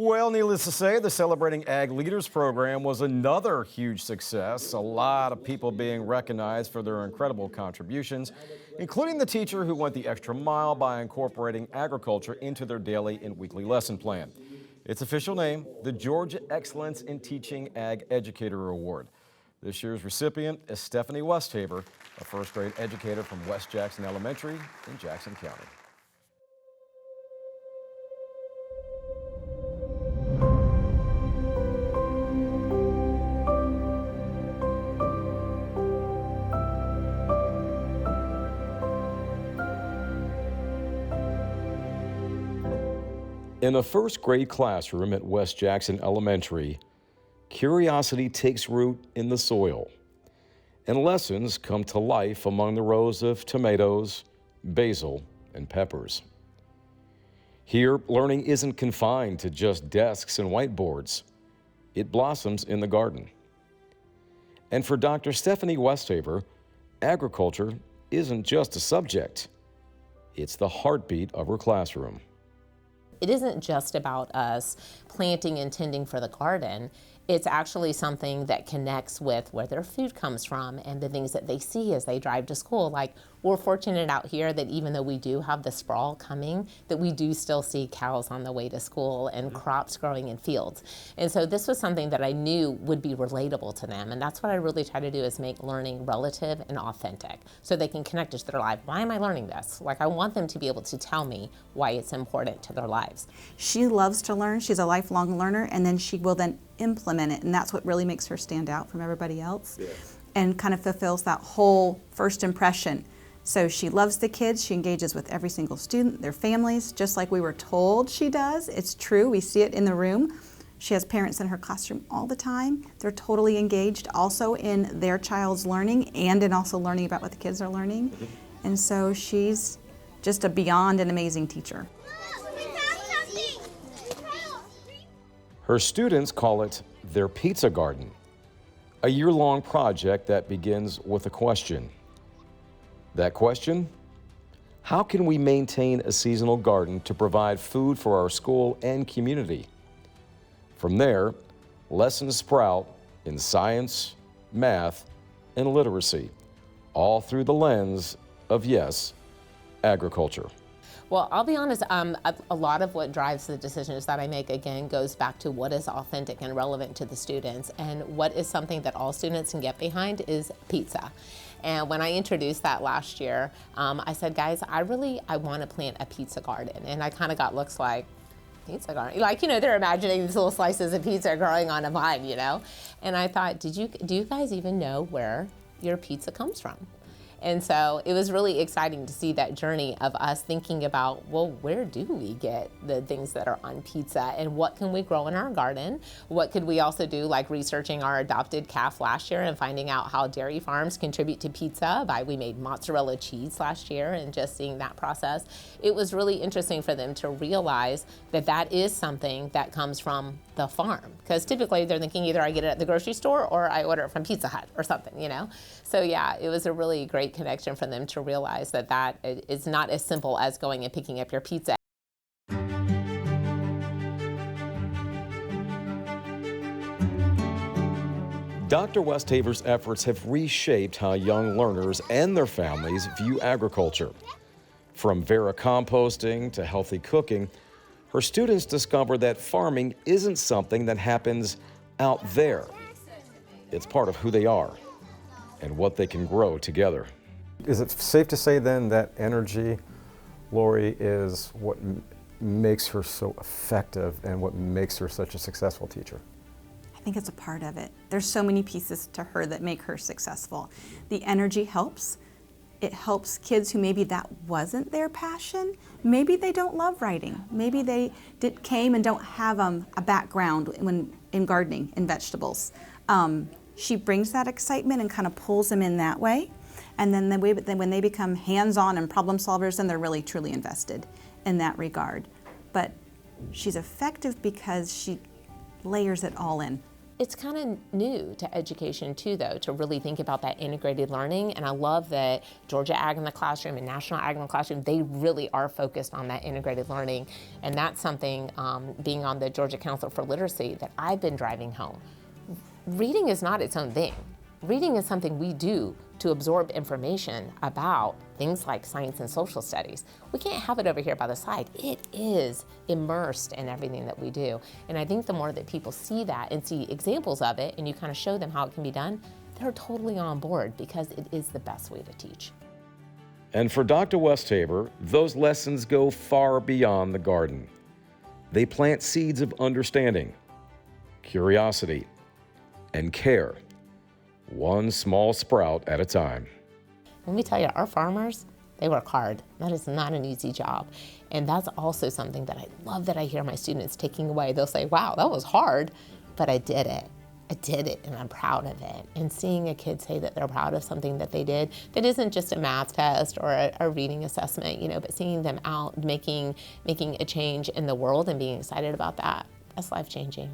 Well, needless to say, the Celebrating Ag Leaders program was another huge success. A lot of people being recognized for their incredible contributions, including the teacher who went the extra mile by incorporating agriculture into their daily and weekly lesson plan. Its official name, the Georgia Excellence in Teaching Ag Educator Award. This year's recipient is Stephanie Westhafer, a first grade educator from West Jackson Elementary in Jackson County. In a first grade classroom at West Jackson Elementary, curiosity takes root in the soil, and lessons come to life among the rows of tomatoes, basil, and peppers. Here, learning isn't confined to just desks and whiteboards. It blossoms in the garden. And for Dr. Stephanie Westhafer, agriculture isn't just a subject. It's the heartbeat of her classroom. It isn't just about us planting and tending for the garden. It's actually something that connects with where their food comes from and the things that they see as they drive to school. Like, we're fortunate out here that even though we do have the sprawl coming, that we do still see cows on the way to school and crops growing in fields. And so this was something that I knew would be relatable to them. And that's what I really try to do, is make learning relative and authentic so they can connect it to their life. Why am I learning this? Like, I want them to be able to tell me why it's important to their lives. She loves to learn. She's a lifelong learner, and then she will then implement it, and that's what really makes her stand out from everybody else. Yeah. And kind of fulfills that whole first impression. So she loves the kids. She engages with every single student, their families, just like we were told she does. It's true. We see it in the room. She has parents in her classroom all the time. They're totally engaged also in their child's learning and in also learning about what the kids are learning. And so she's just a beyond an amazing teacher. Her students call it their pizza garden, a year-long project that begins with a question. That question: how can we maintain a seasonal garden to provide food for our school and community? From there, lessons sprout in science, math, and literacy, all through the lens of, yes, agriculture. Well, I'll be honest, a lot of what drives the decisions that I make, again, goes back to what is authentic and relevant to the students. And what is something that all students can get behind is pizza. And when I introduced that last year, I said, guys, I want to plant a pizza garden. And I kind of got looks like, pizza garden? Like, they're imagining these little slices of pizza growing on a vine, And I thought, do you guys even know where your pizza comes from? And so it was really exciting to see that journey of us thinking about, well, where do we get the things that are on pizza, and what can we grow in our garden? What could we also do, like researching our adopted calf last year and finding out how dairy farms contribute to pizza. We made mozzarella cheese last year, and just seeing that process. It was really interesting for them to realize that that is something that comes from the farm. Because typically they're thinking either I get it at the grocery store or I order it from Pizza Hut or something, So yeah, it was a really great connection for them to realize that that is not as simple as going and picking up your pizza. Dr. Westhafer's efforts have reshaped how young learners and their families view agriculture. From vermicomposting to healthy cooking, her students discover that farming isn't something that happens out there. It's part of who they are and what they can grow together. Is it safe to say then that energy, Lori, is what makes her so effective and what makes her such a successful teacher? I think it's a part of it. There's so many pieces to her that make her successful. The energy helps. It helps kids who maybe that wasn't their passion. Maybe they don't love writing. Maybe they came and don't have a background in gardening and vegetables. She brings that excitement and kind of pulls them in that way. And then when they become hands-on and problem solvers, then they're really truly invested in that regard. But she's effective because she layers it all in. It's kind of new to education too, though, to really think about that integrated learning. And I love that Georgia Ag in the Classroom and National Ag in the Classroom, they really are focused on that integrated learning. And that's something, being on the Georgia Council for Literacy, that I've been driving home. Reading is not its own thing. Reading is something we do to absorb information about things like science and social studies. We can't have it over here by the side. It is immersed in everything that we do. And I think the more that people see that and see examples of it, and you kind of show them how it can be done, they're totally on board, because it is the best way to teach. And for Dr. Westhafer, those lessons go far beyond the garden. They plant seeds of understanding, curiosity, and care, one small sprout at a time. Let me tell you, our farmers, they work hard. That is not an easy job. And that's also something that I love that I hear my students taking away. They'll say, wow, that was hard, but I did it. I did it, and I'm proud of it. And seeing a kid say that they're proud of something that they did, that isn't just a math test or a reading assessment, but seeing them out making a change in the world and being excited about that, that's life-changing.